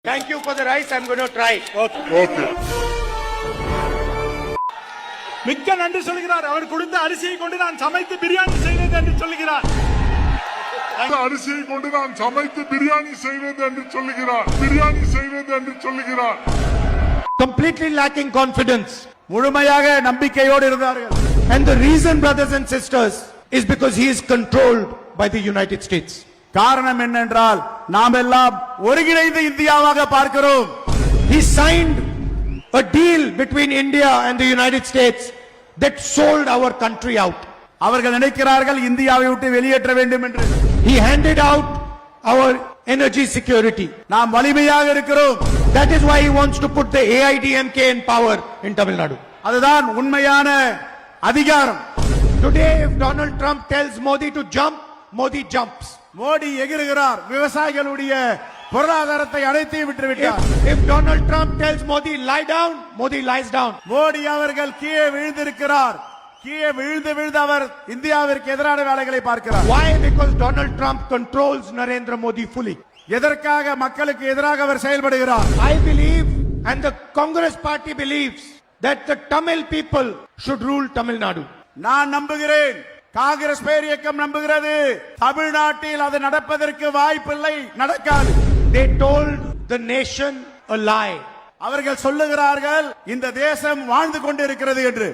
Thank you for the rice. I'm going to try. Okay. மிக்க நன்றி சொல்கிறார். அவர் கொடுத்த அரிசியை கொண்டு நான் சமைத்து பிரியாணி செய்வேன் என்று சொல்கிறார். அரிசியை கொண்டு நான் சமைத்து பிரியாணி செய்வேன் என்று சொல்கிறார். பிரியாணி செய்வேன் என்று சொல்கிறார். Completely lacking confidence. முழுமையாக நம்பிக்கையோடு இருந்தார்கள். And the reason, brothers and sisters, is because he is controlled by the United States. காரணம் என்னென்றால் நாம் எல்லாம் ஒருங்கிணைந்த இந்தியாவாக பார்க்கிறோம். He signed a deal between India and the United States that sold our country out. அவர்கள் நினைக்கிறார்கள் இந்தியாவை விட்டு வெளியேற்ற வேண்டும் என்று. He handed out our energy security. நாம் வலிமையாக இருக்கிறோம். That is why he wants to put the AIDMK in power in Tamil Nadu. அதுதான் உண்மையான அதிகாரம். Today if Donald Trump tells Modi to jump, Modi jumps. Modi எகிறுகிறார். விவசாயிகளுடைய பொருளாதாரத்தை அடைத்து விட்டு விட்டார். If Donald Trump tells Modi lie down, Modi lies down. Modi அவர்கள் கீழே விழுந்திருக்கிறார். கீழே விழுந்து அவர் இந்தியாவிற்கு எதிரான வேலைகளை பார்க்கிறார். Why? Because Donald Trump controls Narendra Modi fully. எதற்காக மக்களுக்கு எதிராக அவர் செயல்படுகிறார்? I believe and the Congress party believes that the Tamil people should rule Tamil Nadu. நான் நம்புகிறேன், காங்கிரஸ் பேர் இயக்கம் நம்புகிறது, தமிழ்நாட்டில் அது நடப்பதற்கு வாய்ப்பில்லை, நடக்காது. They told the nation a lie. அவர்கள் சொல்லுகிறார்கள் இந்த தேசம் வாழ்ந்து கொண்டிருக்கிறது என்று.